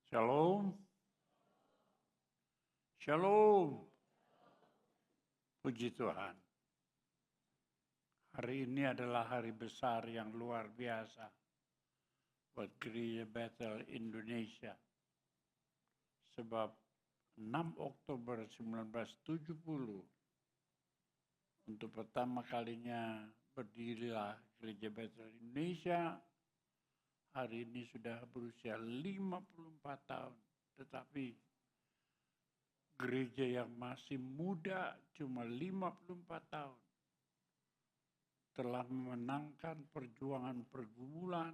Shalom. Shalom. Puji Tuhan. Hari ini adalah hari besar yang luar biasa buat Gereja Bethel Indonesia. Sebab 6 Oktober 1970 untuk pertama kalinya berdirilah Gereja Bethel Indonesia. Hari ini sudah berusia 54 tahun, tetapi gereja yang masih muda cuma 54 tahun telah memenangkan perjuangan pergumulan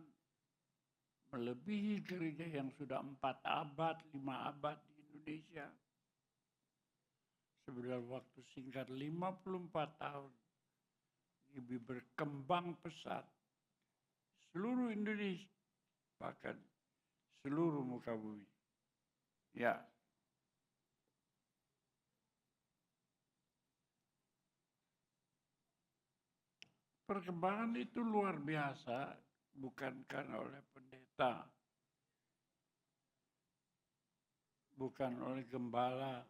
melebihi gereja yang sudah 4 abad, 5 abad di Indonesia. Sebenarnya waktu singkat 54 tahun GBI berkembang pesat seluruh Indonesia, bahkan seluruh muka bumi. Ya, perkembangan itu luar biasa, bukan karena oleh pendeta, bukan oleh gembala,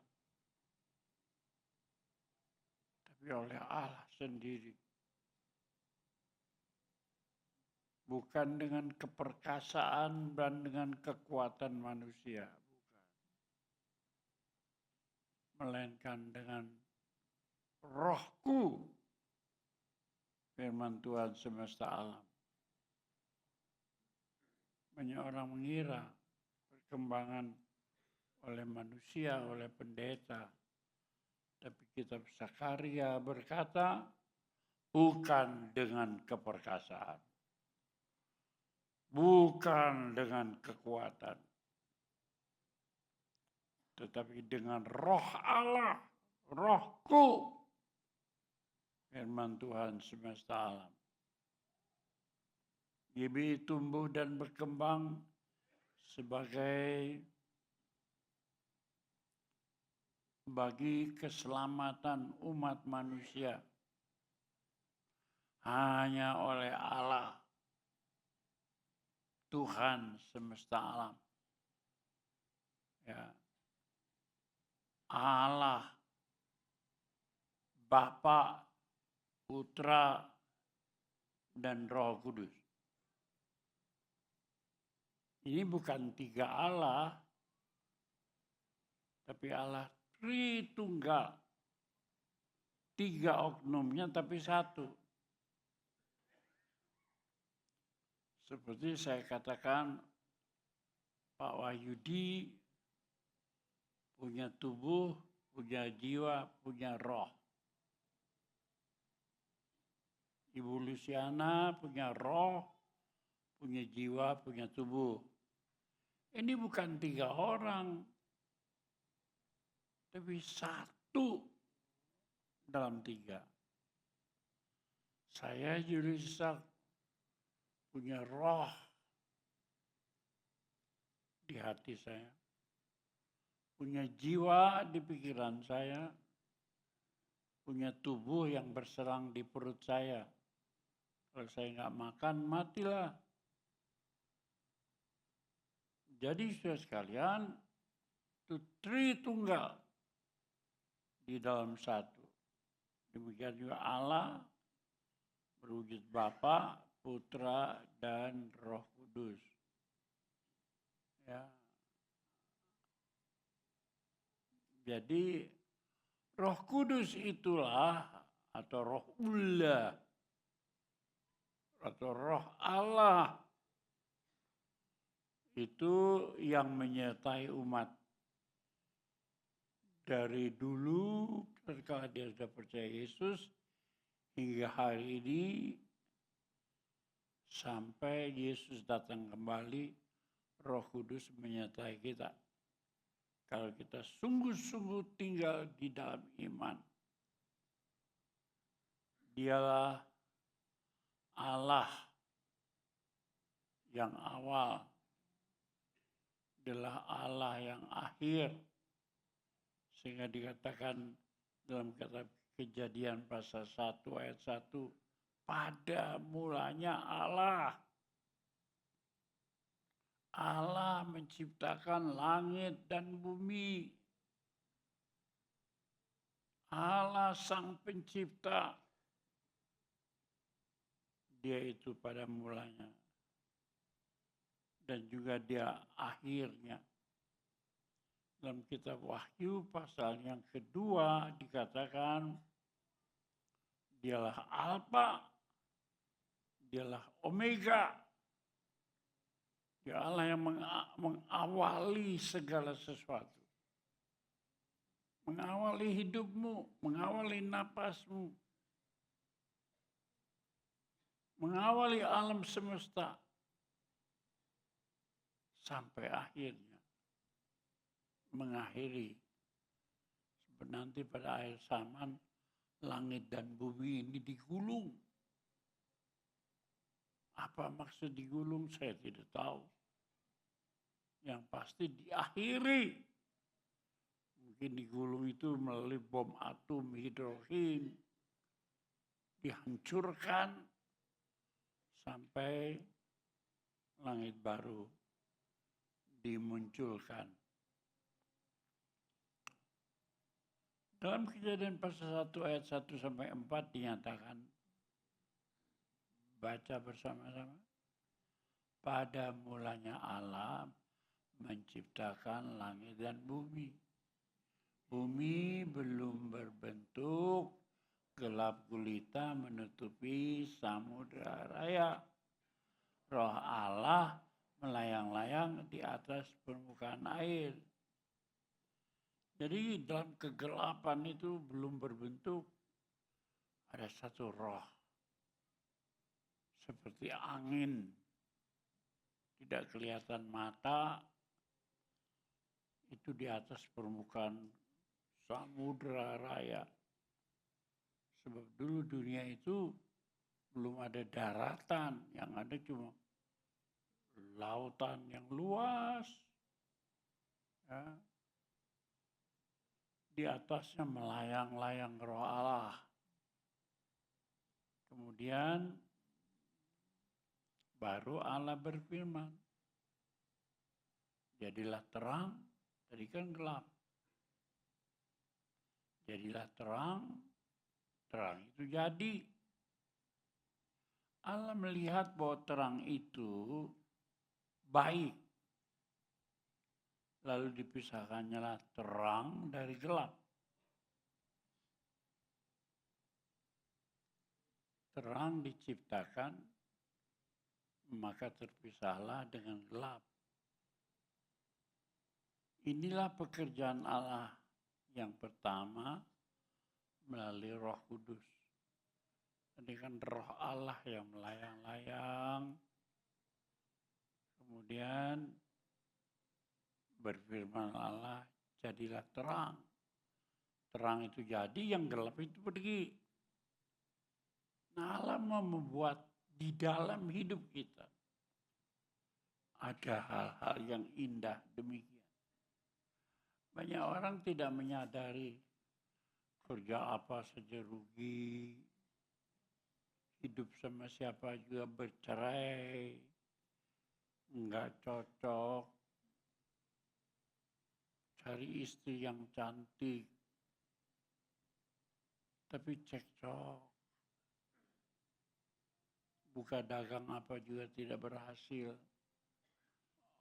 tapi oleh Allah sendiri. Bukan dengan keperkasaan dan dengan kekuatan manusia, bukan. Melainkan dengan rohku, firman Tuhan semesta alam. Banyak orang mengira perkembangan oleh manusia, oleh pendeta. Tapi kitab Sakaria berkata, bukan dengan keperkasaan. Bukan dengan kekuatan. Tetapi dengan roh Allah, rohku, firman Tuhan semesta alam. GBI tumbuh dan berkembang sebagai bagi keselamatan umat manusia hanya oleh Allah, Tuhan semesta alam. Ya. Allah, Bapa, Putra, dan Roh Kudus. Ini bukan 3 Allah, tapi Allah Tritunggal. 3 oknumnya tapi 1. Seperti saya katakan, Pak Wahyudi punya tubuh, punya jiwa, punya roh. Ibu Luciana punya roh, punya jiwa, punya tubuh. Ini bukan 3 orang, tapi 1 dalam 3. Saya Julius Ishak punya roh di hati saya, punya jiwa di pikiran saya, punya tubuh yang berserang di perut saya. Kalau saya nggak makan, matilah. Jadi saudara sekalian, itu Tritunggal di dalam 1. Demikian juga Allah berwujud Bapa, Putra, dan Roh Kudus. Ya. Jadi Roh Kudus itulah, atau Roh Ullah, atau Roh Allah, itu yang menyertai umat. Dari dulu ketika dia sudah percaya Yesus, hingga hari ini, sampai Yesus datang kembali, Roh Kudus menyertai kita. Kalau kita sungguh-sungguh tinggal di dalam iman. Dialah Allah yang awal. Dialah Allah yang akhir. Sehingga dikatakan dalam kitab Kejadian pasal 1 ayat 1, pada mulanya Allah. Allah Allah menciptakan langit dan bumi. Allah sang pencipta. Dia itu pada mulanya. Dan juga dia akhirnya. Dalam kitab Wahyu pasal yang kedua dikatakan dialah Alfa, dialah Omega. Dia Allah yang mengawali segala sesuatu. Mengawali hidupmu, mengawali napasmu. Mengawali alam semesta. Sampai akhirnya mengakhiri. Nanti pada akhir zaman, langit dan bumi ini digulung. Apa maksud digulung saya tidak tahu. Yang pasti diakhiri. Mungkin digulung itu melalui bom atom hidrogen. Dihancurkan sampai langit baru dimunculkan. Dalam Kejadian pasal 1 ayat 1 sampai 4 dinyatakan, baca bersama-sama. Pada mulanya Allah menciptakan langit dan bumi. Bumi belum berbentuk, gelap gulita menutupi samudera raya. Roh Allah melayang-layang di atas permukaan air. Jadi dalam kegelapan itu belum berbentuk, ada satu roh. Seperti angin, tidak kelihatan mata, itu di atas permukaan samudera raya. Sebab dulu dunia itu belum ada daratan, yang ada cuma lautan yang luas. Ya. Di atasnya melayang-layang roh Allah. Kemudian baru Allah berfirman. Jadilah terang, tadi kan gelap. Jadilah terang, terang itu jadi. Allah melihat bahwa terang itu baik. Lalu dipisahkannya lah terang dari gelap. Terang diciptakan, maka terpisahlah dengan gelap. Inilah pekerjaan Allah yang pertama melalui Roh Kudus. Tadi kan Roh Allah yang melayang-layang. Kemudian berfirman Allah, jadilah terang. Terang itu jadi, yang gelap itu pergi. Nah, Allah mau membuat di dalam hidup kita ada hal-hal yang indah demikian. Banyak orang tidak menyadari kerja apa saja rugi, hidup sama siapa juga bercerai, enggak cocok, cari istri yang cantik, tapi cekcok. Buka dagang apa juga tidak berhasil.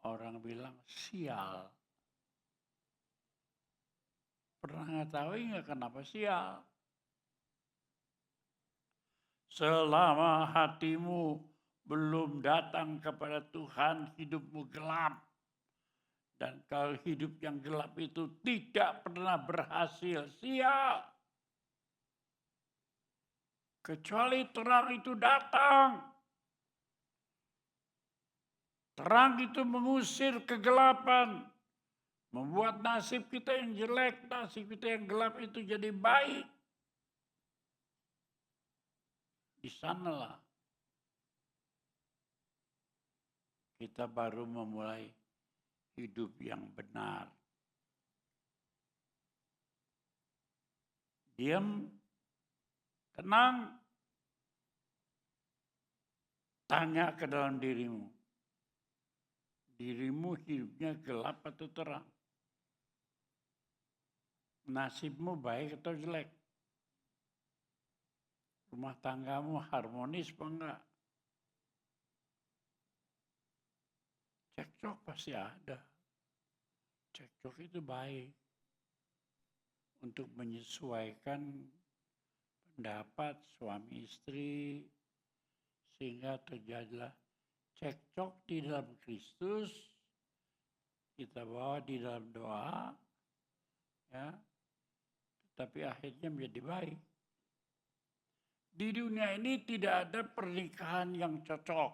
Orang bilang sial. Pernah ngetahui nggak kenapa sial? Selama hatimu belum datang kepada Tuhan, hidupmu gelap. Dan kalau hidup yang gelap itu tidak pernah berhasil, sial. Kecuali terang itu datang. Terang itu mengusir kegelapan. Membuat nasib kita yang jelek, nasib kita yang gelap itu jadi baik. Di sanalah kita baru memulai hidup yang benar. Diam, tenang, tanya ke dalam dirimu. Dirimu hidupnya gelap atau terang? Nasibmu baik atau jelek? Rumah tanggamu harmonis apa enggak? Cekcok pasti ada. Cekcok itu baik untuk menyesuaikan pendapat suami istri sehingga terjadilah cekcok di dalam Kristus, kita bawa di dalam doa, ya, tapi akhirnya menjadi baik. Di dunia ini tidak ada pernikahan yang cocok.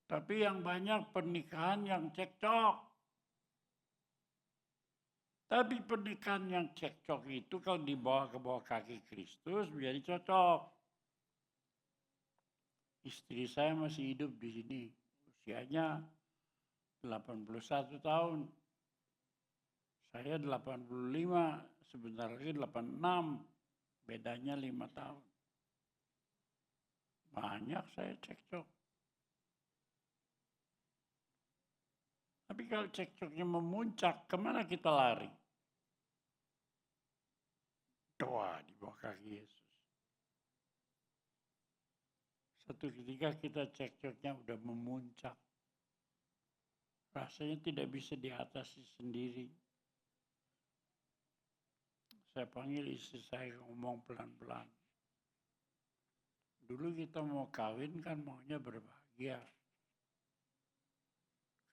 Tapi yang banyak pernikahan yang cekcok. Tapi pernikahan yang cekcok itu kalau dibawa ke bawah kaki Kristus menjadi cocok. Istri saya masih hidup di sini. Usianya 81 tahun. Saya 85, sebentar lagi 86. Bedanya 5 tahun. Banyak saya cekcok. Tapi kalau cekcoknya memuncak, kemana kita lari? Doa di bawah kaki Yesus. Satu ketika kita cekcoknya udah memuncak. Rasanya tidak bisa diatasi sendiri. Saya panggil istri saya ngomong pelan-pelan. Dulu kita mau kawin kan maunya berbahagia.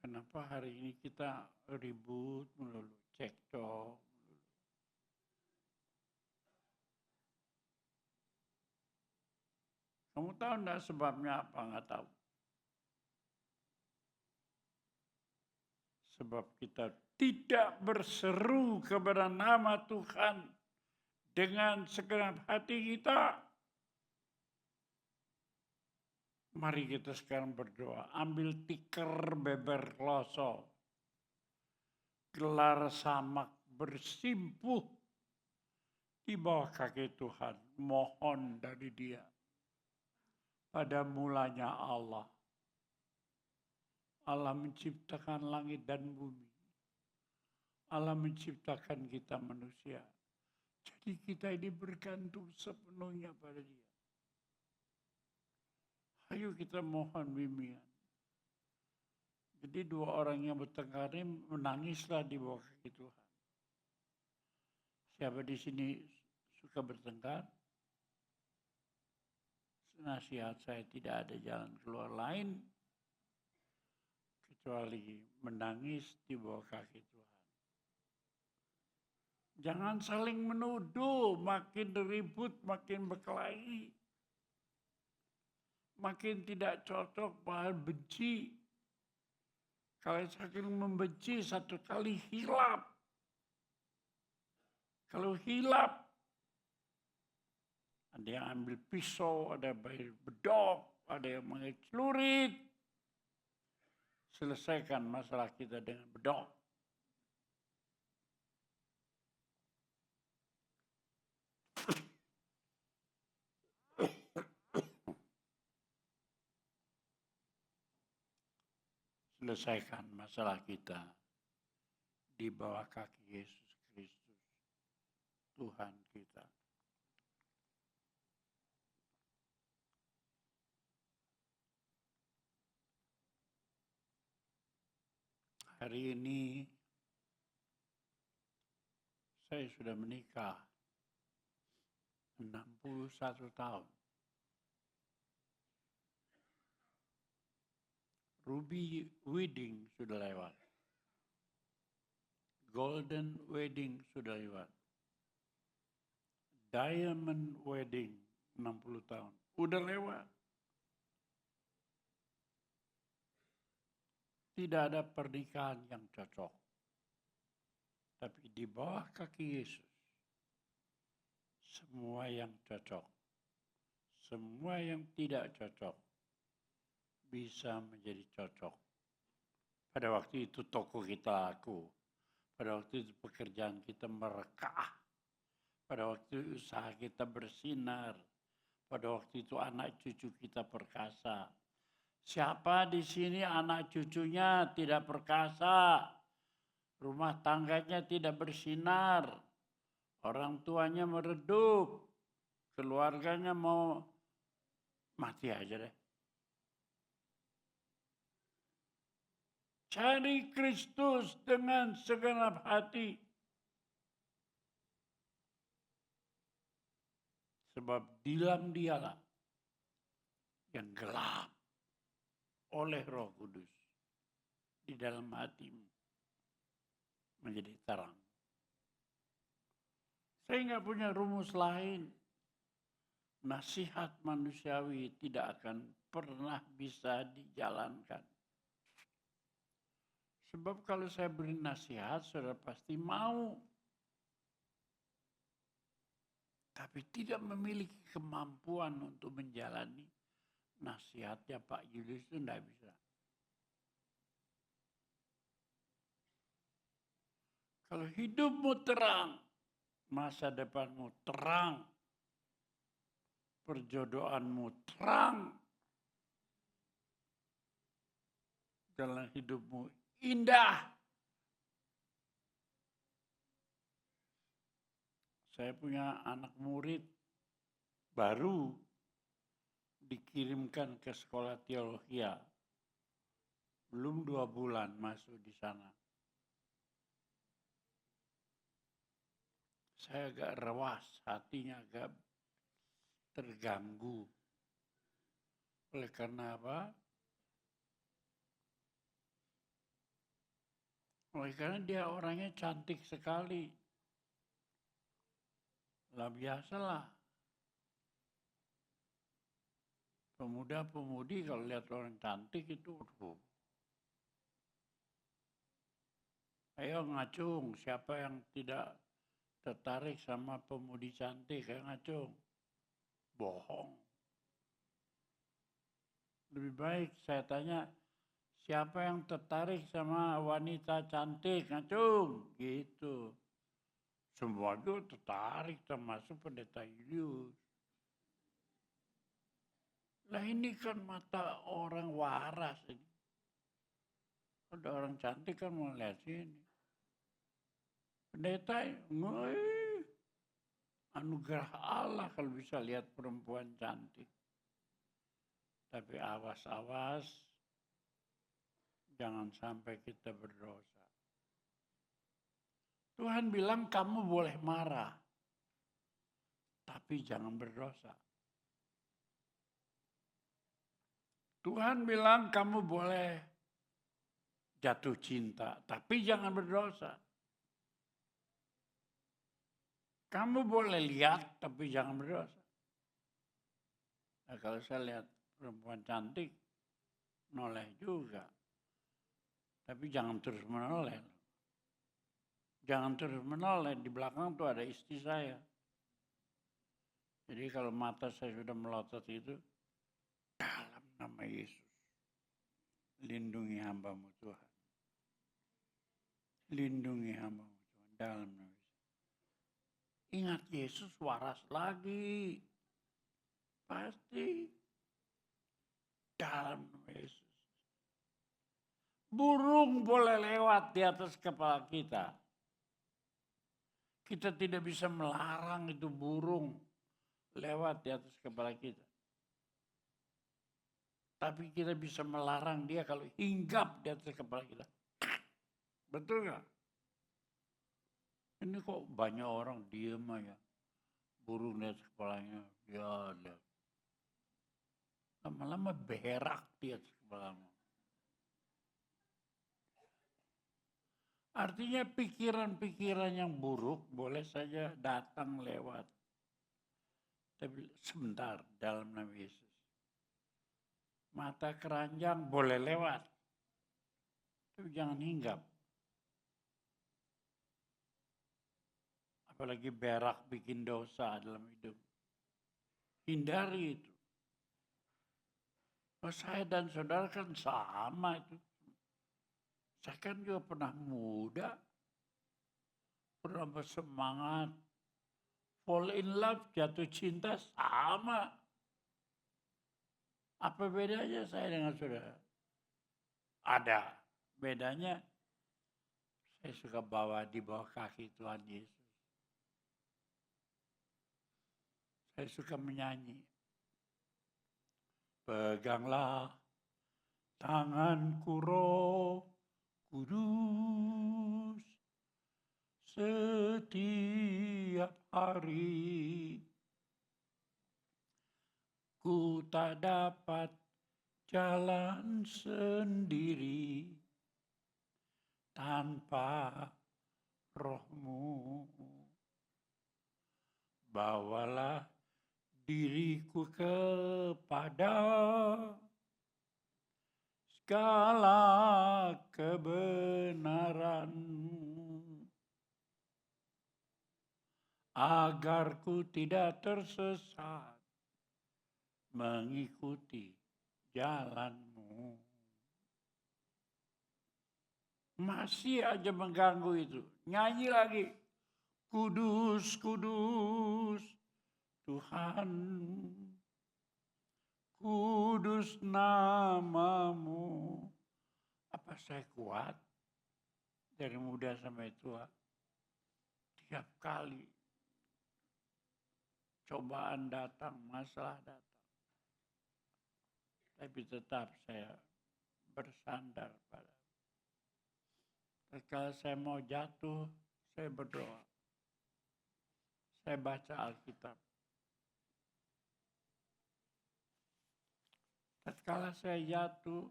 Kenapa hari ini kita ribut melulu, cekcok melulu. Kamu tahu enggak sebabnya apa? Enggak tahu. Sebab kita tidak berseru kepada nama Tuhan dengan segenap hati kita. Mari kita sekarang berdoa. Ambil tikar beber kloso. Gelar samak bersimpuh di bawah kaki Tuhan. Mohon dari Dia. Pada mulanya Allah. Allah menciptakan langit dan bumi. Allah menciptakan kita manusia. Jadi kita ini bergantung sepenuhnya pada Dia. Ayo kita mohon bimbingan. Jadi dua orang yang bertengkar ini menangislah di bawah kaki Tuhan. Siapa di sini suka bertengkar? Nasihat saya tidak ada jalan keluar lain kecuali menangis di bawah kaki Tuhan. Jangan saling menuduh, makin ribut, makin berkelahi. Makin tidak cocok, bahkan benci. Kalau saking membenci, satu kali hilap. Kalau hilap, ada yang ambil pisau, ada yang ambil bedok, ada yang mengambil celurit. Selesaikan masalah kita dengan bedok. Selesaikan masalah kita di bawah kaki Yesus Kristus, Tuhan kita. Hari ini saya sudah menikah 61 tahun. Ruby wedding sudah lewat. Golden wedding sudah lewat. Diamond wedding 60 tahun. Udah lewat. Tidak ada pernikahan yang cocok. Tapi di bawah kaki Yesus, semua yang cocok. Semua yang tidak cocok bisa menjadi cocok. Pada waktu itu toko kita laku. Pada waktu itu pekerjaan kita merekah. Pada waktu itu usaha kita bersinar. Pada waktu itu anak cucu kita perkasa. Siapa di sini anak cucunya tidak perkasa, rumah tangganya tidak bersinar, orang tuanya meredup, keluarganya mau mati aja deh. Cari Kristus dengan segenap hati. Sebab dalam dialah yang gelap oleh Roh Kudus di dalam hatimu menjadi terang. Saya nggak punya rumus lain. Nasihat manusiawi tidak akan pernah bisa dijalankan. Sebab kalau saya beri nasihat, saudara pasti mau. Tapi tidak memiliki kemampuan untuk menjalani nasihatnya Pak Julius itu tidak bisa. Kalau hidupmu terang, masa depanmu terang, perjodohanmu terang, jalan hidupmu indah. Saya punya anak murid baru dikirimkan ke sekolah teologi. Belum 2 bulan masuk di sana. Saya agak rewas, hatinya agak terganggu. Oleh karena apa? Oleh karena dia orangnya cantik sekali. Lah biasalah. Pemuda-pemudi kalau lihat orang cantik itu, ayo ngacung, siapa yang tidak tertarik sama pemudi cantik, ayo ngacung. Bohong. Lebih baik saya tanya, siapa yang tertarik sama wanita cantik, ngacung, gitu. Semua itu tertarik termasuk Pendeta Julius. Nah ini kan mata orang waras ini. Ada orang cantik kan mau lihat sini. Pendeta, anugerah Allah kalau bisa lihat perempuan cantik. Tapi awas-awas, jangan sampai kita berdosa. Tuhan bilang kamu boleh marah, tapi jangan berdosa. Tuhan bilang kamu boleh jatuh cinta, tapi jangan berdosa. Kamu boleh lihat, tapi jangan berdosa. Nah, kalau saya lihat perempuan cantik, noleh juga. Tapi jangan terus menoleh. Jangan terus menoleh, di belakang tuh ada istri saya. Jadi kalau mata saya sudah melotot itu, dalam nama Yesus, lindungi hamba-Mu Tuhan. Lindungi hamba-Mu Tuhan, dalam nama Yesus. Ingat Yesus waras lagi. Pasti. Dalam nama Yesus. Burung boleh lewat di atas kepala kita. Kita tidak bisa melarang itu burung lewat di atas kepala kita. Tapi kita bisa melarang dia kalau hinggap di atas kepala kita. Betul nggak? Ini kok banyak orang diem aja. Burung di atas kepalanya. Ya, lihat. Lama-lama berak di atas kepalamu. Artinya pikiran-pikiran yang buruk boleh saja datang lewat. Tapi sebentar dalam nama Yesus. Mata keranjang boleh lewat. Tapi jangan hinggap. Apalagi berak bikin dosa dalam hidup. Hindari itu. Oh, saya dan saudara kan sama itu. Saya kan juga pernah muda. Pernah bersemangat. Fall in love, jatuh cinta sama. Apa bedanya saya dengan saudara? Ada. Bedanya saya suka di bawah kaki Tuhan Yesus. Saya suka menyanyi. Peganglah tanganku Roh Kudus setiap hari. Ku tak dapat jalan sendiri tanpa Roh-Mu. Bawalah diriku kepada segala kebenaran, agar ku tidak tersesat mengikuti jalan-Mu. Masih aja mengganggu itu. Nyanyi lagi. Kudus, kudus, Tuhan. Kudus nama-Mu. Apa saya kuat? Dari muda sampai tua. Tiap kali cobaan datang, masalah datang. Tapi tetap saya bersandar pada. Kalau saya mau jatuh, saya berdoa. Saya baca Alkitab. Tatkala saya jatuh,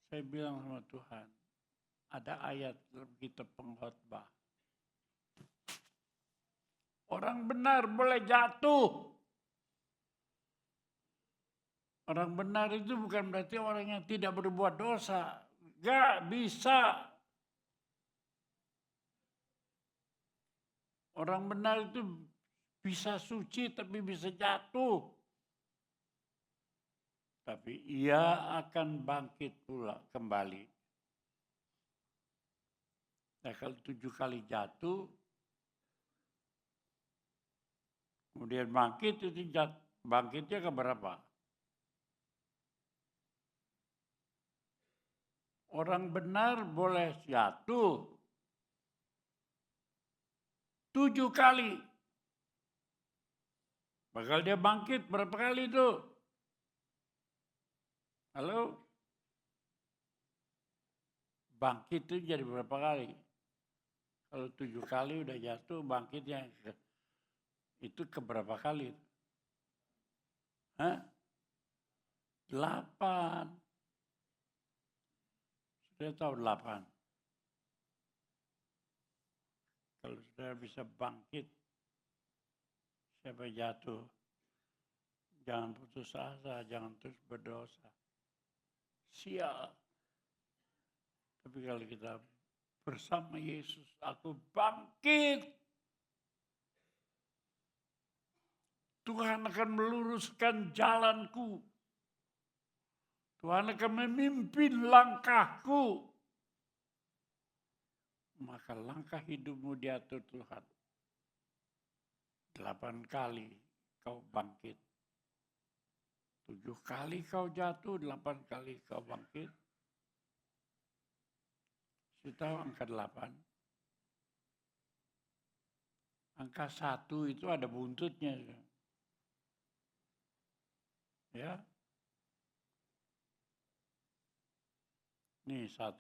saya bilang sama Tuhan, ada ayat dalam kitab Pengkhotbah. Orang benar boleh jatuh. Orang benar itu bukan berarti orang yang tidak berbuat dosa. Gak bisa. Orang benar itu bisa suci tapi bisa jatuh. Tapi ia akan bangkit pula kembali. Nah, kalau 7 kali jatuh, kemudian bangkit, itu bangkitnya ke berapa? Orang benar boleh jatuh 7 kali. Bakal dia bangkit berapa kali itu? Halo? Bangkit itu jadi berapa kali? Kalau 7 kali udah jatuh, bangkitnya itu ke berapa kali? Hah? 8. Sudah tahu 8. Kalau sudah bisa bangkit, siapa jatuh, jangan putus asa, jangan terus berdosa. Sial. Tapi kalau kita bersama Yesus, aku bangkit. Tuhan akan meluruskan jalanku. Tuhan akan memimpin langkahku. Maka langkah hidupmu diatur Tuhan. 8 kali kau bangkit. 7 kali kau jatuh, 8 kali kau bangkit. Sudah tahu angka 8? Angka 1 itu ada buntutnya. Ya. Nih 1.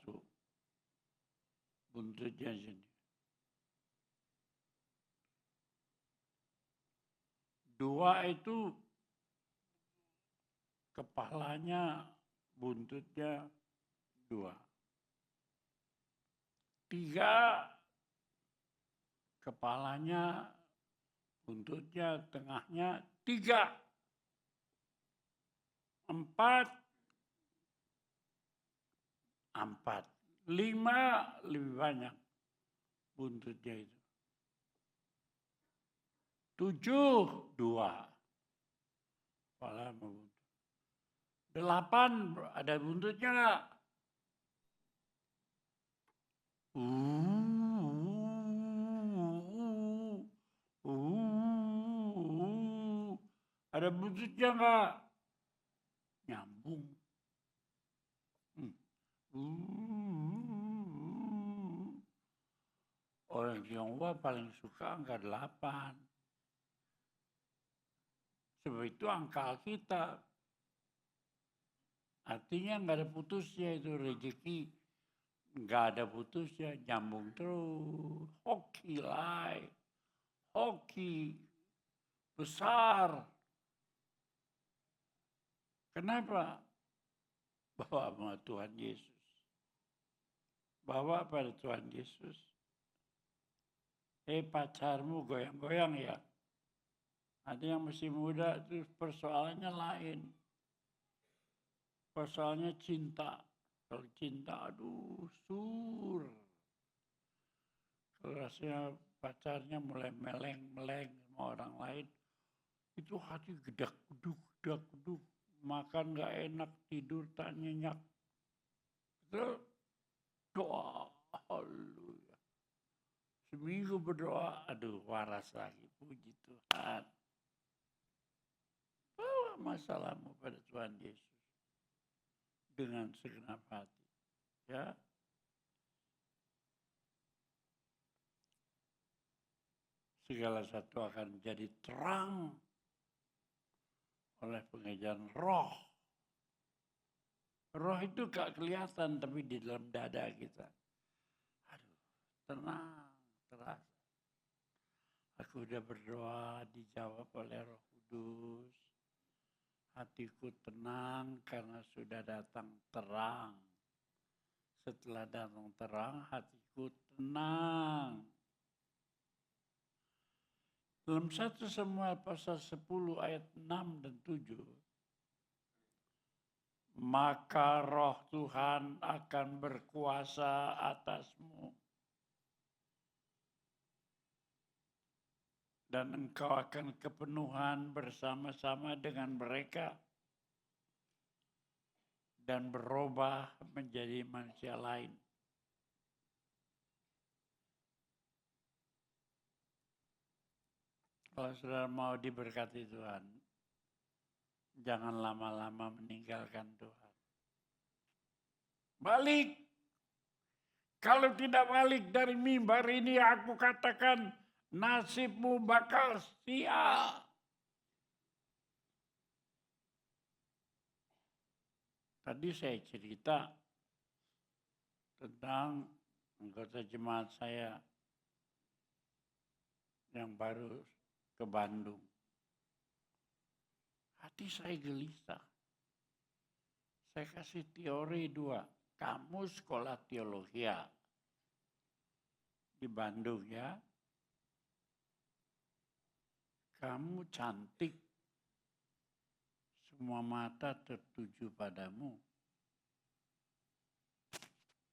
Buntutnya sini. 2 itu kepalanya, buntutnya 2. 3 kepalanya, buntutnya, tengahnya 3. 4. 5 lebih banyak buntutnya itu. 7 2. Kepala sama buntut. 8 ada buntutnya nggak? Ada buntutnya nggak? nyambung. Orang Tionghoa paling suka angka 8. Sebab itu angka kita. Artinya nggak ada putusnya itu rezeki. Nggak ada putusnya, nyambung terus. Hoki lah. Hoki. Besar. Kenapa? Bawa sama Tuhan Yesus. Bawa pada Tuhan Yesus. Pacarmu goyang-goyang ya. Ada yang masih muda itu persoalannya lain. Persoalannya cinta. Kalau cinta, aduh, sur. Kalau rasanya pacarnya mulai meleng-meleng sama orang lain, itu hati gedak-geduk. Makan gak enak, tidur tak nyenyak. Itu doa, haleluya. Seminggu berdoa, aduh waras lagi, puji Tuhan. Bawa masalahmu pada Tuhan Yesus. Dengan segenap hati. Ya. Segala sesuatu akan jadi terang oleh pengajaran roh. Roh itu gak kelihatan tapi di dalam dada kita. Aduh, tenang, terasa. Aku udah berdoa, dijawab oleh Roh Kudus. Hatiku tenang karena sudah datang terang. Setelah datang terang, hatiku tenang. Dalam 1 Samuel pasal 10 ayat 6 dan 7. Maka roh Tuhan akan berkuasa atasmu. Dan engkau akan kepenuhan bersama-sama dengan mereka. Dan berubah menjadi manusia lain. Kalau saudara mau diberkati Tuhan, jangan lama-lama meninggalkan Tuhan. Balik. Kalau tidak balik dari mimbar ini aku katakan nasibmu bakal sia. Tadi saya cerita tentang anggota jemaat saya yang baru ke Bandung. Hati saya gelisah. Saya kasih teori 2. Kamu sekolah teologi di Bandung ya. Kamu cantik. Semua mata tertuju padamu.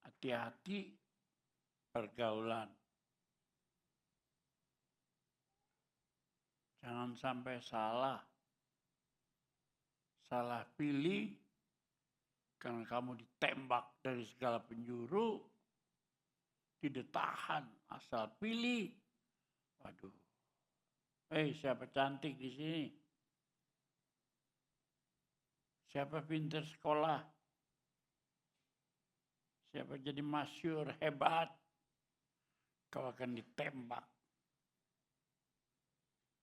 Hati-hati pergaulan. Jangan sampai salah. Salah pilih. Karena kamu ditembak dari segala penjuru. Tidak tahan. Asal pilih. Waduh. Siapa cantik di sini? Siapa pintar sekolah? Siapa jadi masyhur, hebat? Kau akan ditembak.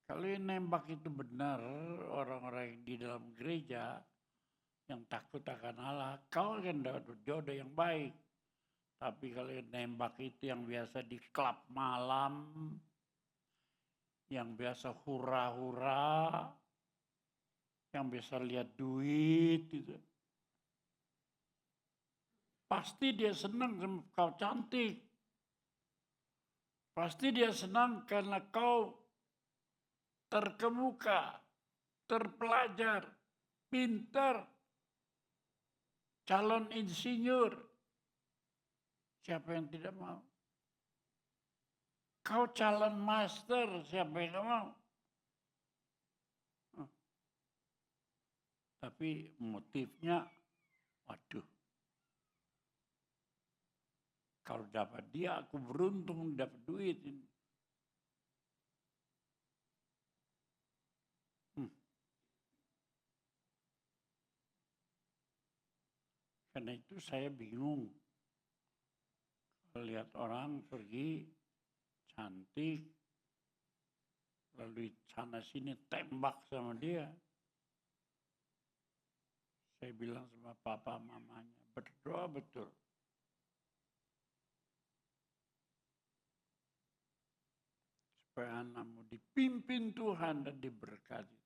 Kalau yang nembak itu benar, orang-orang yang di dalam gereja yang takut akan Allah, kau akan dapat jodoh yang baik. Tapi kalau yang nembak itu yang biasa di klub malam, yang biasa hura-hura, yang biasa lihat duit gitu. Pasti dia senang sama kau cantik. Pasti dia senang karena kau terkemuka, terpelajar, pintar, calon insinyur. Siapa yang tidak mau? Kau calon master, siapa yang tidak mau? Tapi motifnya, waduh. Kalau dapat dia, aku beruntung dapat duit. Karena itu saya bingung. Lihat orang pergi cantik, lalu sana sini tembak sama dia. Saya bilang sama papa mamanya, berdoa betul. Supaya anakmu dipimpin Tuhan dan diberkati Tuhan.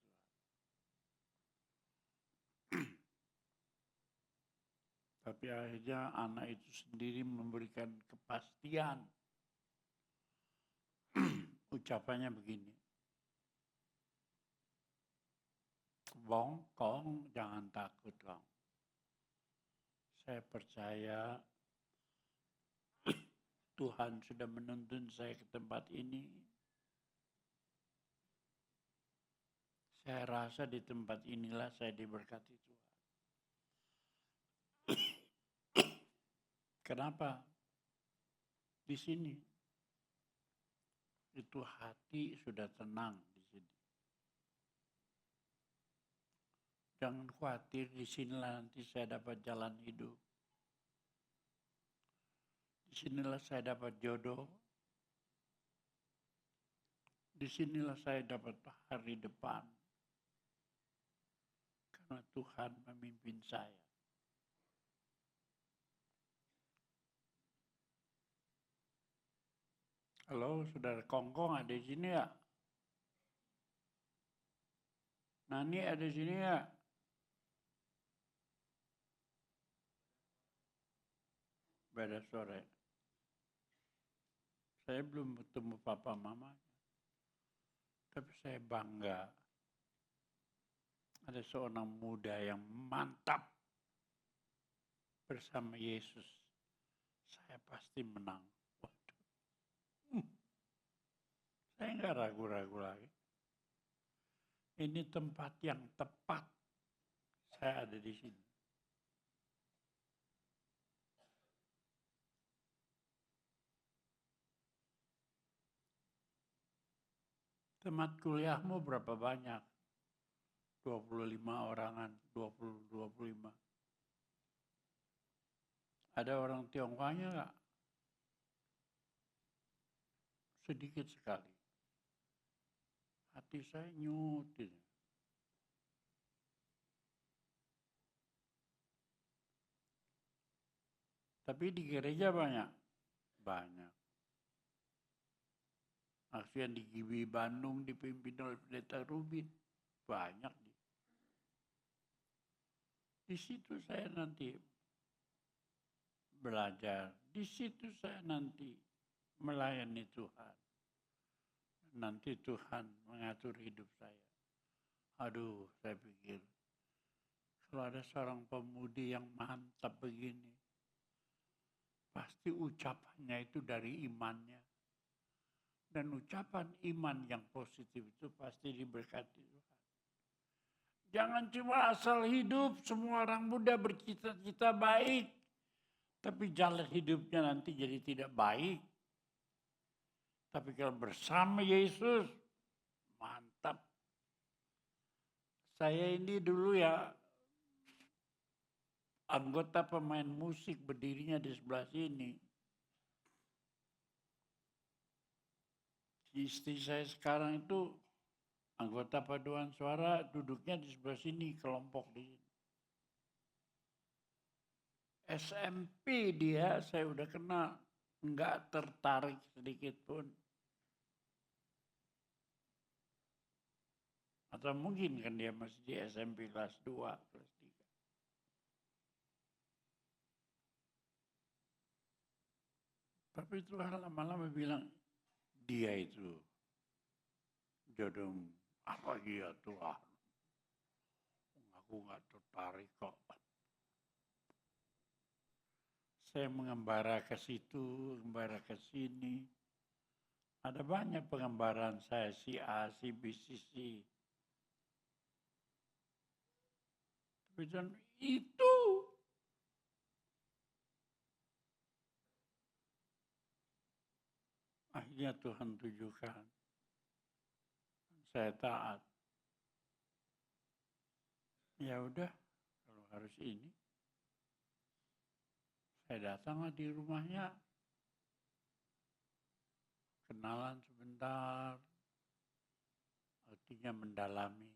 Tapi akhirnya anak itu sendiri memberikan kepastian. Ucapannya begini. Kong, jangan takut, Kong. Saya percaya Tuhan sudah menuntun saya ke tempat ini. Saya rasa di tempat inilah saya diberkati Tuhan. Kenapa? Di sini. Itu hati sudah tenang di sini. Jangan khawatir, di sinilah nanti saya dapat jalan hidup. Di sinilah saya dapat jodoh. Di sinilah saya dapat hari depan. Karena Tuhan memimpin saya. Halo, saudara Kongkong ada di sini ya? Nani ada di sini ya? Beda sore. Saya belum bertemu papa mama. Tapi saya bangga. Ada seorang muda yang mantap bersama Yesus. Saya pasti menang. Waduh. Saya nggak ragu-ragu lagi. Ini tempat yang tepat. Saya ada di sini. Teman kuliahmu berapa banyak? 25 orangan, 25. Ada orang Tionghoanya nggak? Sedikit sekali. Hati saya nyutin. Tapi di gereja banyak. Banyak. Aksi yang di GB Bandung dipimpin oleh Pendeta Rubin. Banyak. Di situ saya nanti belajar. Di situ saya nanti melayani Tuhan. Nanti Tuhan mengatur hidup saya. Aduh, saya pikir kalau ada seorang pemudi yang mantap begini, pasti ucapannya itu dari imannya. Dan ucapan iman yang positif itu pasti diberkati Tuhan. Jangan cuma asal hidup, semua orang muda bercita-cita baik. Tapi jalan hidupnya nanti jadi tidak baik. Tapi kalau bersama Yesus, mantap. Saya ini dulu ya, anggota pemain musik berdirinya di sebelah sini. Istri saya sekarang itu anggota paduan suara, duduknya di sebelah sini, kelompok di sini. SMP dia, saya udah kenal, nggak tertarik sedikit pun. Atau mungkin kan dia masih di SMP kelas 2, kelas 3. Tapi Tuhan lama-lama bilang, dia itu jodoh apa dia Tuhan. Aku nggak tertarik kok. Saya mengembara ke situ, mengembara ke sini. Ada banyak pengembaraan saya, si A, si B, si C. Tapi itu akhirnya Tuhan tujukan. Saya taat. Ya udah, kalau harus ini. Saya datang di rumahnya, kenalan sebentar, artinya mendalami.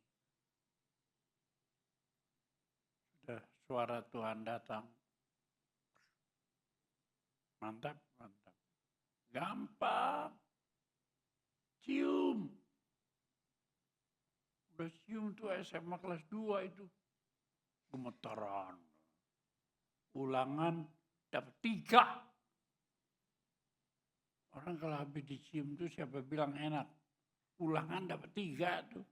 Sudah suara Tuhan datang. Mantap, mantap. Gampang. Cium. Udah cium tuh SMA kelas 2 itu. Gemetaran. Ulangan dapat 3. Orang kalau habis dicium tuh siapa bilang enak. Ulangan dapat 3 tuh.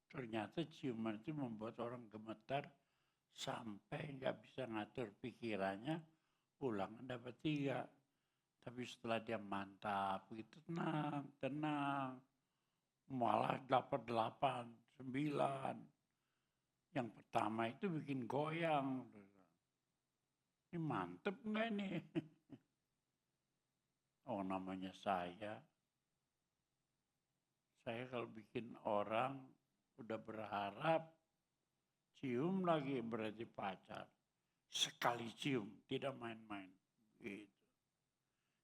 Ternyata ciuman itu membuat orang gemetar sampai nggak bisa ngatur pikirannya, ulangan dapat 3. Tapi setelah dia mantap, gitu tenang, tenang. Malah dapat 8, 9. Yang pertama itu bikin goyang. Ini mantep nggak nih? Oh namanya saya kalau bikin orang udah berharap, cium lagi berarti pacar. Sekali cium, tidak main-main. Gitu.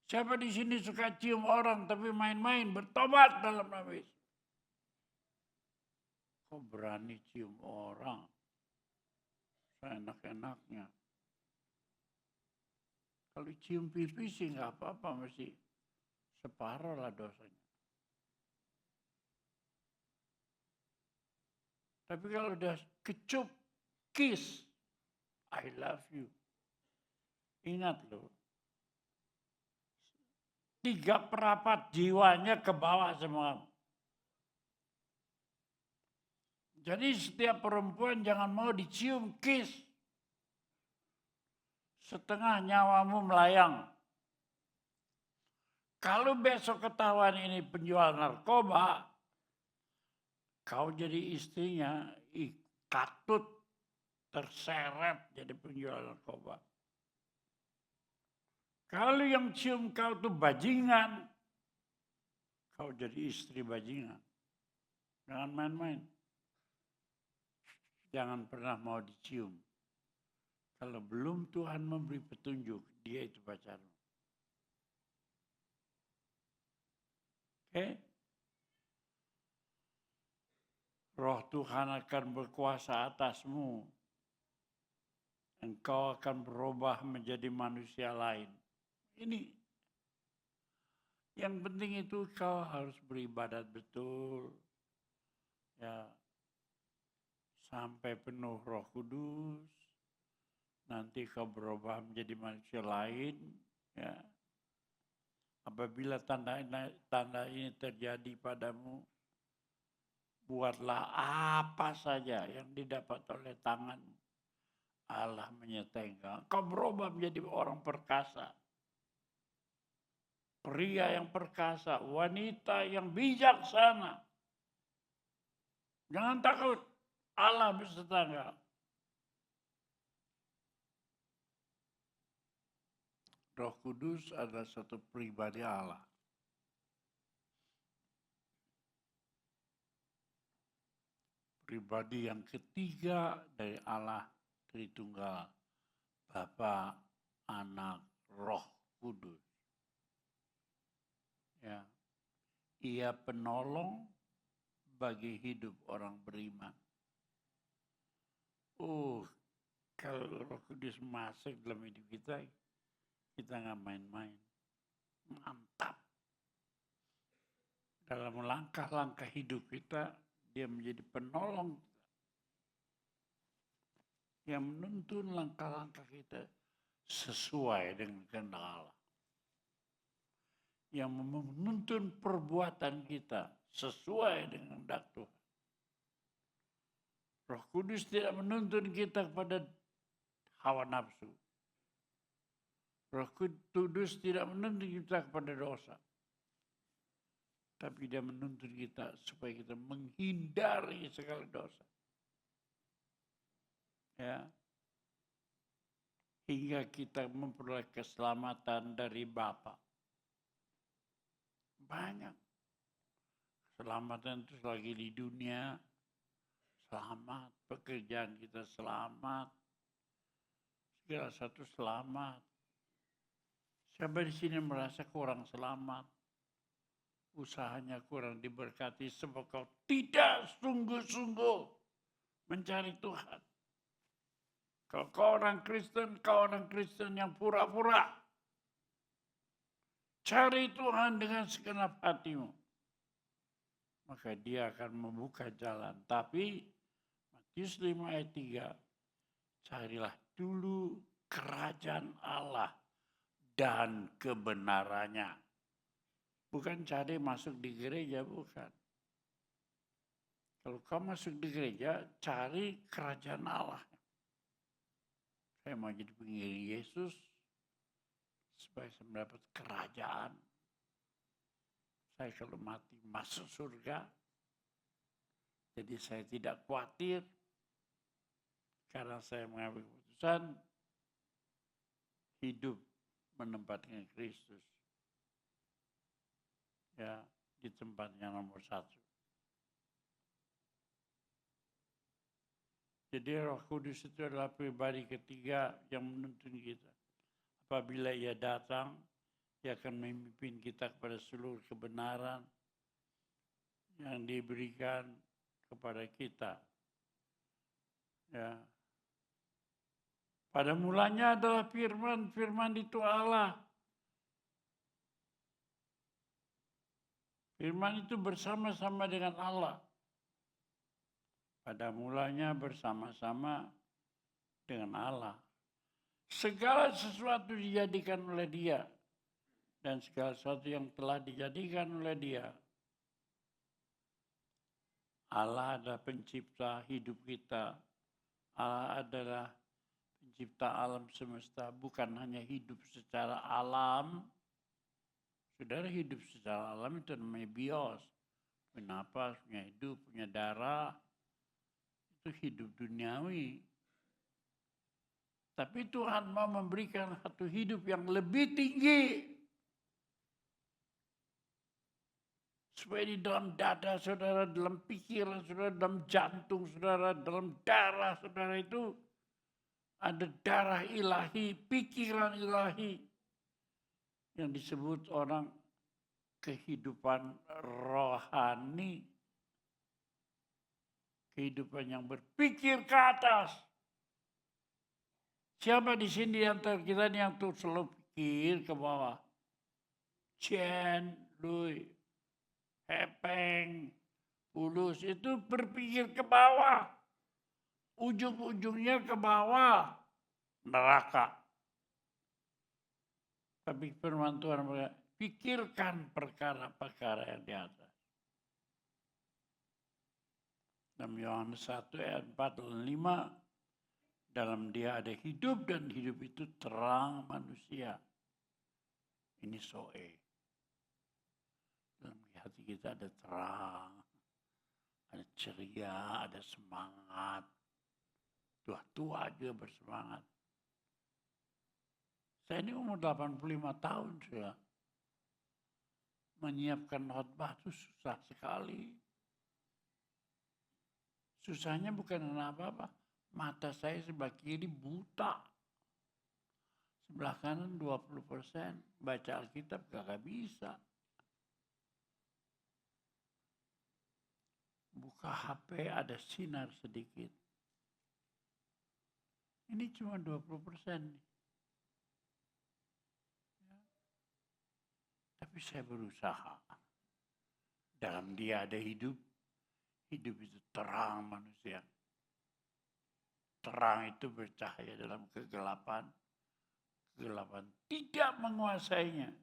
Siapa di sini suka cium orang tapi main-main, bertobat dalam nama Yesus. Kok berani cium orang? Seenak-enaknya. Kalau cium pipi sih nggak apa-apa, mesti separuh lah dosanya. Tapi kalau udah kecup, kiss, I love you. Ingat loh, 3/4 jiwanya ke bawah semua. Jadi setiap perempuan jangan mau dicium, kiss. Setengah nyawamu melayang. Kalau besok ketahuan ini penjual narkoba, kau jadi istrinya, katut terseret jadi penjual narkoba. Kalau yang cium kau tuh bajingan, kau jadi istri bajingan. Jangan main-main. Jangan pernah mau dicium. Kalau belum Tuhan memberi petunjuk, dia itu pacarmu. Oke? Roh Tuhan akan berkuasa atasmu. Engkau akan berubah menjadi manusia lain. Ini yang penting itu kau harus beribadat betul. Ya, sampai penuh Roh Kudus. Nanti kau berubah menjadi manusia lain. Ya. Apabila tanda ini terjadi padamu, buatlah apa saja yang didapat oleh tanganmu. Allah menyertai engkau. Kau berubah menjadi orang perkasa. Pria yang perkasa, wanita yang bijaksana. Jangan takut, Allah beserta engkau. Roh Kudus adalah satu pribadi Allah. Pribadi yang ketiga dari Allah Tritunggal, Bapa, Anak, Roh Kudus. Ya. Ia penolong bagi hidup orang beriman. Kalau Roh Kudus masuk dalam hidup kita nggak main-main. Mantap. Dalam langkah-langkah hidup kita, dia menjadi penolong. Yang menuntun langkah-langkah kita sesuai dengan kehendak Allah. Yang menuntun perbuatan kita sesuai dengan kehendak Tuhan. Roh Kudus tidak menuntun kita kepada hawa nafsu. Roh Kudus tidak menuntun kita kepada dosa. Tapi dia menuntun kita supaya kita menghindari segala dosa. Ya. Hingga kita memperoleh keselamatan dari Bapa. Banyak. Keselamatan itu lagi di dunia, selamat. Pekerjaan kita selamat. segala satu selamat. Siapa di sini merasa kurang selamat? Usahanya kurang diberkati sebab kau tidak sungguh-sungguh mencari Tuhan. Kalau kau orang Kristen yang pura-pura. Cari Tuhan dengan segenap hatimu. Maka dia akan membuka jalan. Tapi Matius 5 ayat 3. Carilah dulu kerajaan Allah dan kebenarannya. Bukan cari masuk di gereja, bukan. Kalau kau masuk di gereja, cari kerajaan Allah. Saya mau jadi pengiring Yesus supaya saya mendapat kerajaan. Saya kalau mati masuk surga. Jadi saya tidak khawatir karena saya mengambil keputusan hidup menempatkan Kristus. Ya, di tempat yang nomor 1. Jadi Roh Kudus itu adalah pribadi ketiga yang menuntun kita. Apabila ia datang, ia akan memimpin kita kepada seluruh kebenaran yang diberikan kepada kita. Ya. Pada mulanya adalah firman, firman itu Allah. Firman itu bersama-sama dengan Allah. Pada mulanya bersama-sama dengan Allah. Segala sesuatu dijadikan oleh Dia. Dan segala sesuatu yang telah dijadikan oleh Dia. Allah adalah pencipta hidup kita. Allah adalah pencipta alam semesta. Bukan hanya hidup secara alam. Saudara hidup secara alam itu namanya bios. Punya napas, punya hidup, punya darah. Itu hidup duniawi. Tapi Tuhan mau memberikan satu hidup yang lebih tinggi. Supaya di dalam dada saudara, dalam pikiran saudara, dalam jantung saudara, dalam darah saudara itu ada darah ilahi, pikiran ilahi yang disebut orang kehidupan rohani. Kehidupan yang berpikir ke atas. Siapa di sini antara kita yang tuh selalu pikir ke bawah? Chen, Lui, Hepeng, Pulus itu berpikir ke bawah. Ujung-ujungnya ke bawah. Neraka. Tapi firman Tuhan berkata, pikirkan perkara-perkara yang di atas. Dalam Yohanes 1 ayat 4 dan 5, dalam dia ada hidup dan hidup itu terang manusia. Ini soe. Dalam hati kita ada terang, ada ceria, ada semangat. Tua-tua juga bersemangat. Saya ini umur 85 tahun sudah. Menyiapkan khotbah itu susah sekali. Susahnya bukan karena apa-apa. Mata saya sebelah kiri buta. Sebelah kanan 20%. Baca Alkitab gak bisa. Buka HP ada sinar sedikit. Ini cuma 20%. Ya. Tapi saya berusaha. Dalam dia ada hidup. Hidup itu terang manusia. Terang itu bercahaya dalam kegelapan. Kegelapan tidak menguasainya.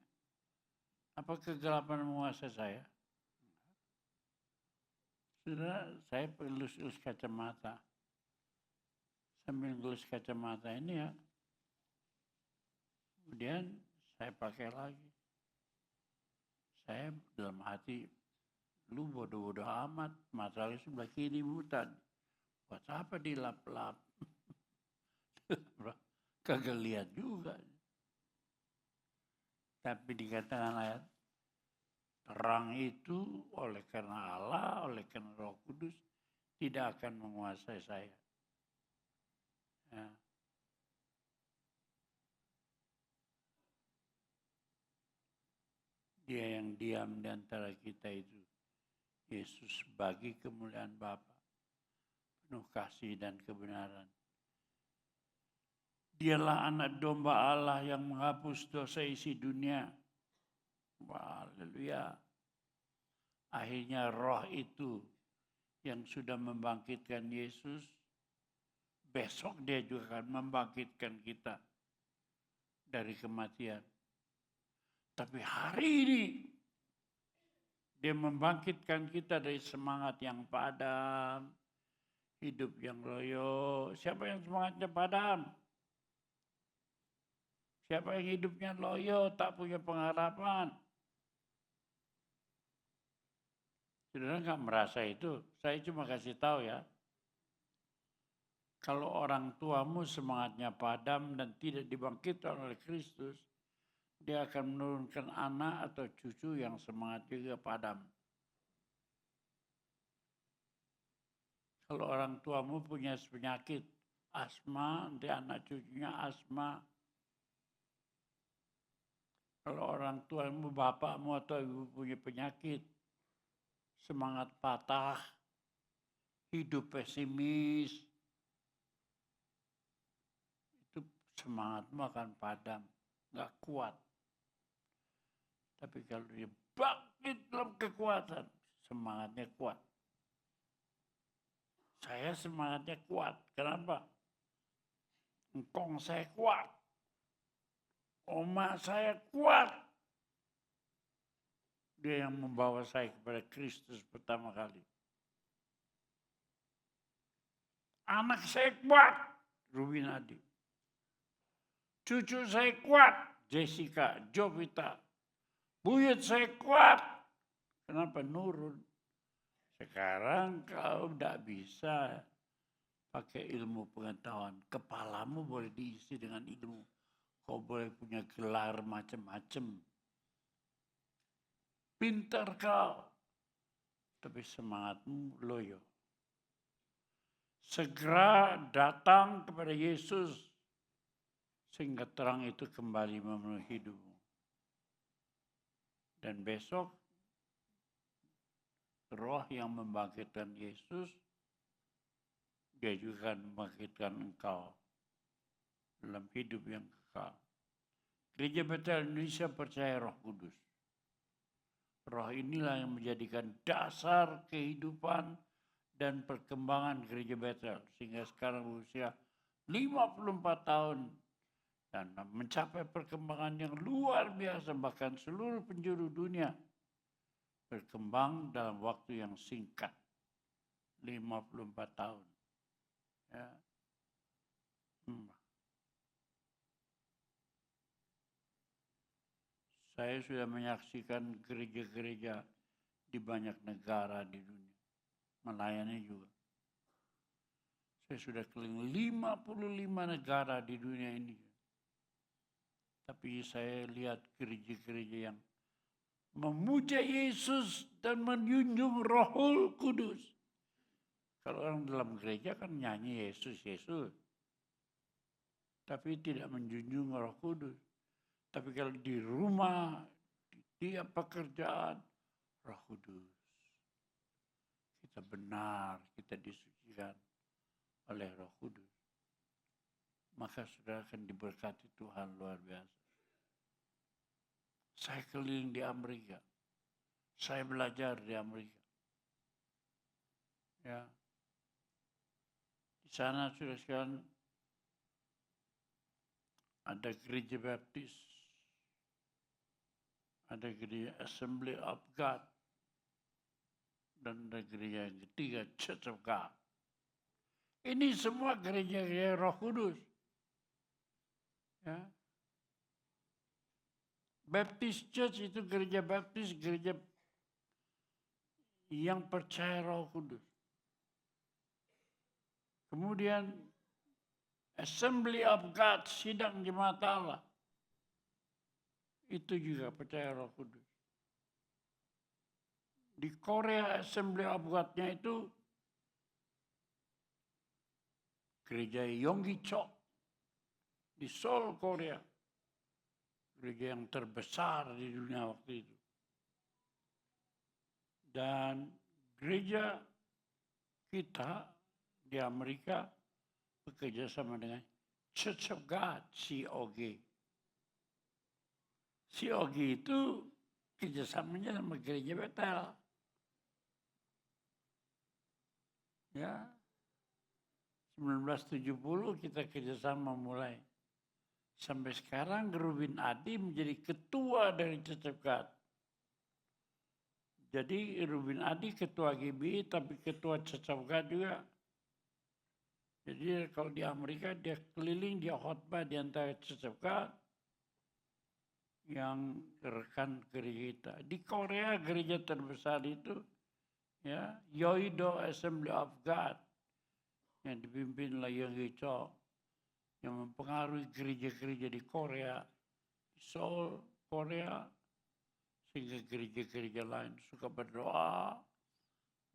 Apa kegelapan menguasai saya? Saudara, saya pelus-elus kacamata. Sambil gelus kacamata ini ya. Kemudian saya pakai lagi. Saya dalam hati, lu bodoh-bodoh amat. Masalahnya sebelah kiri buta. Buat apa dilap-lap? Kagak lihat juga. Tapi dikatakan ayat, terang itu oleh karena Allah, oleh karena Roh Kudus, tidak akan menguasai saya. Ya. Dia yang diam di antara kita itu Yesus bagi kemuliaan Bapa, penuh kasih dan kebenaran. Dialah anak domba Allah yang menghapus dosa isi dunia. Haleluya. Akhirnya roh itu yang sudah membangkitkan Yesus, besok dia juga akan membangkitkan kita dari kematian. Tapi hari ini dia membangkitkan kita dari semangat yang padam, hidup yang loyo. Siapa yang semangatnya padam? Siapa yang hidupnya loyo, tak punya pengharapan? Saudara nggak merasa itu? Saya cuma kasih tahu ya. Kalau orang tuamu semangatnya padam dan tidak dibangkitkan oleh Kristus, dia akan menurunkan anak atau cucu yang semangat juga padam. Kalau orang tuamu punya penyakit asma, nanti anak cucunya asma. Kalau orang tuamu, bapakmu atau ibu punya penyakit, semangat patah, hidup pesimis, itu semangatmu akan padam, nggak kuat. Tapi kalau dia bangkit dalam kekuatan, semangatnya kuat. Saya semangatnya kuat. Kenapa? Engkong saya kuat. Oma saya kuat. Dia yang membawa saya kepada Kristus pertama kali. Anak saya kuat. Rubin Adi. Cucu saya kuat. Jessica, Jovita. Buyut saya kuat. Kenapa nurun? Sekarang kau tidak bisa pakai ilmu pengetahuan. Kepalamu boleh diisi dengan ilmu. Kau boleh punya gelar macam-macam. Pintar kau. Tapi semangatmu loyo. Segera datang kepada Yesus. Sehingga terang itu kembali memenuhi hidupmu. Dan besok roh yang membangkitkan Yesus, dia juga akan membangkitkan engkau dalam hidup yang kekal. Gereja Betel Indonesia percaya Roh Kudus. Roh inilah yang menjadikan dasar kehidupan dan perkembangan Gereja Betel. Sehingga sekarang berusia 54 tahun dan mencapai perkembangan yang luar biasa. Bahkan seluruh penjuru dunia berkembang dalam waktu yang singkat. 54 tahun. Ya. Saya sudah menyaksikan gereja-gereja di banyak negara di dunia. Melayani juga. Saya sudah keliling 55 negara di dunia ini. Tapi saya lihat gereja-gereja yang memuja Yesus dan menjunjung Roh Kudus. Kalau orang dalam gereja kan nyanyi Yesus, Yesus. Tapi tidak menjunjung Roh Kudus. Tapi kalau di rumah, di tiap pekerjaan, Roh Kudus. Kita benar, kita disucikan oleh Roh Kudus. Maka saudara akan diberkati Tuhan luar biasa. Saya keliling di Amerika. Saya belajar di Amerika. Ya. Di sana sudah sekarang ada gereja Baptis, ada gereja Assembly of God, dan ada gereja yang ketiga Church of God. Ini semua gereja-gereja Roh Kudus. Ya. Baptist Church itu gereja Baptis, gereja yang percaya Roh Kudus. Kemudian Assembly of God, sidang jemaat Allah. Itu juga percaya Roh Kudus. Di Korea Assembly of God-nya itu gereja Yonggi-cheok di Seoul, Korea. Gereja yang terbesar di dunia waktu itu. Dan gereja kita di Amerika bekerja sama dengan Church of God, COG. COG itu kerjasamanya sama gereja Betel. Ya, 1970 kita kerjasama mulai. Sampai sekarang Ruben Adi menjadi ketua dari Church of God. Jadi Ruben Adi ketua GBI tapi ketua Church of God juga. Jadi kalau di Amerika dia keliling, dia khotbah di antara Church of God yang rekan gereja kita. Di Korea gereja terbesar itu ya Yoido Assembly of God yang dipimpin oleh Young Cho yang mempengaruhi gereja-gereja di Korea, Seoul, Korea, sehingga gereja-gereja lain suka berdoa,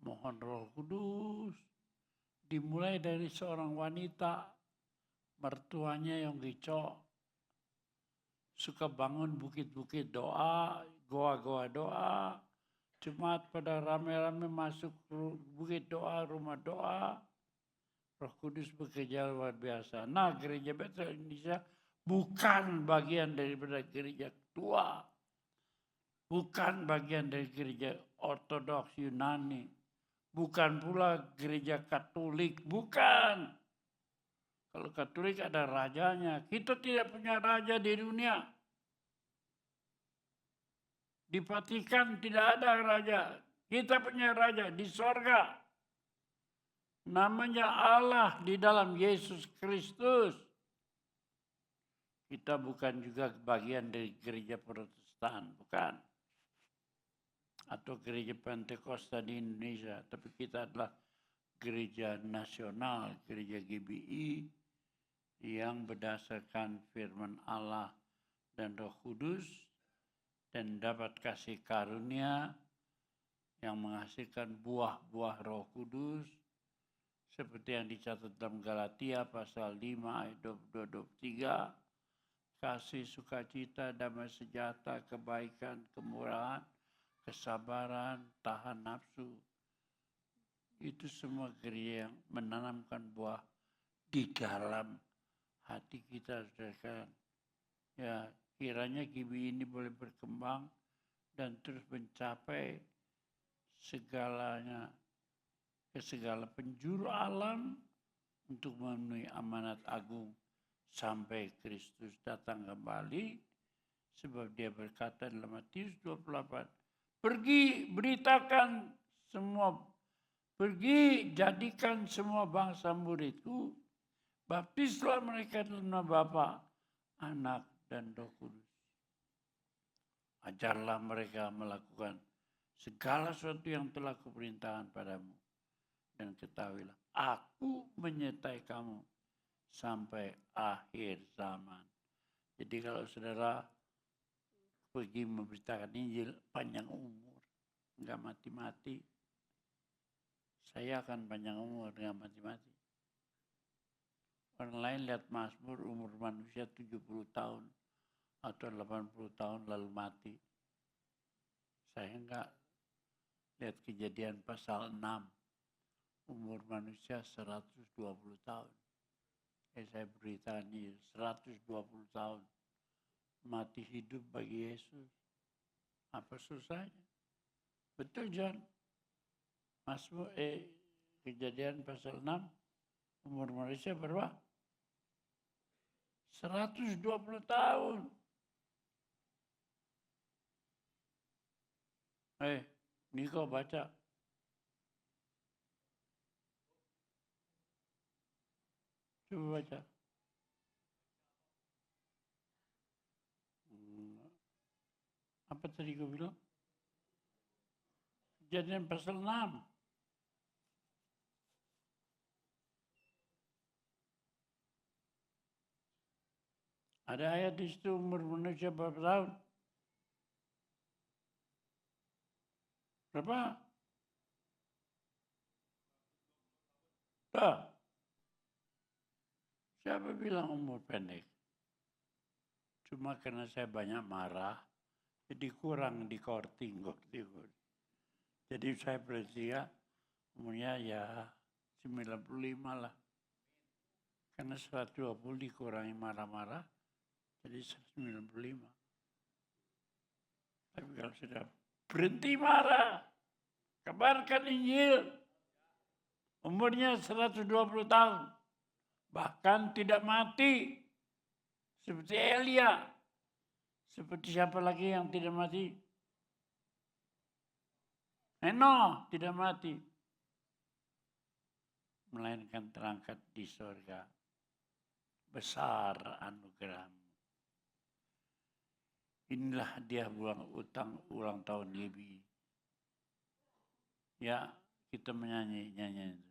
mohon Roh Kudus. Dimulai dari seorang wanita, mertuanya yang Cho, suka bangun bukit-bukit doa, goa-goa doa, Jumat pada rame-rame masuk bukit doa, rumah doa, Roh Kudus bekerja luar biasa. Nah, gereja Betel Indonesia bukan bagian daripada gereja tua. Bukan bagian dari gereja Ortodoks Yunani. Bukan pula gereja Katolik. Bukan. Kalau Katolik ada rajanya. Kita tidak punya raja di dunia. Di Vatikan tidak ada raja. Kita punya raja di sorga. Namanya Allah di dalam Yesus Kristus. Kita bukan juga bagian dari gereja Protestan, bukan. Atau gereja Pentakosta di Indonesia. Tapi kita adalah gereja nasional, gereja GBI yang berdasarkan firman Allah dan Roh Kudus dan dapat kasih karunia yang menghasilkan buah-buah Roh Kudus seperti yang dicatat dalam Galatia pasal 5 ayat 22-23, kasih, sukacita, damai sejahtera, kebaikan, kemurahan, kesabaran, tahan nafsu. Itu semua gereja yang menanamkan buah di dalam hati kita, saudara. Ya, kiranya GBI ini boleh berkembang dan terus mencapai segalanya, ke segala penjuru alam untuk memenuhi amanat agung sampai Kristus datang kembali. Sebab dia berkata dalam Matius 28, pergi jadikan semua bangsa muridku, baptislah mereka dalam nama Bapa, Anak, dan Roh Kudus. Ajarlah mereka melakukan segala sesuatu yang telah kuperintahkan padamu. Dan ketahuilah, aku menyertai kamu sampai akhir zaman. Jadi kalau saudara pergi memberitakan Injil, panjang umur, enggak mati-mati. Saya akan panjang umur, enggak mati-mati. Orang lain lihat Mazmur, umur manusia 70 tahun atau 80 tahun lalu mati. Saya enggak. Lihat Kejadian pasal 6. Umur manusia 120 tahun. Saya beritakan ini 120 tahun. Mati hidup bagi Yesus. Apa susahnya? Betul John. Mazmur Kejadian pasal 6. Umur manusia berapa? 120 tahun. Niko baca. Coba baca. Apa tadi gue bilang? Kejadian pasal 6. Ada ayat di situ umur manusia berapa tahun? Berapa? Tak. Siapa bilang umur pendek? Cuma karena saya banyak marah, jadi kurang di korting. Jadi saya percaya umurnya ya 95 lah. Karena 120 dikurangi marah-marah, jadi 95. Tapi kalau sudah berhenti marah, kabarkan Injil, umurnya 120 tahun, bahkan tidak mati, seperti Elia. Seperti siapa lagi yang tidak mati? Enoh tidak mati. Melainkan terangkat di surga. Besar anugerahmu. Inilah dia ulang tahun Yebi. Ya, kita menyanyi nyanyian itu.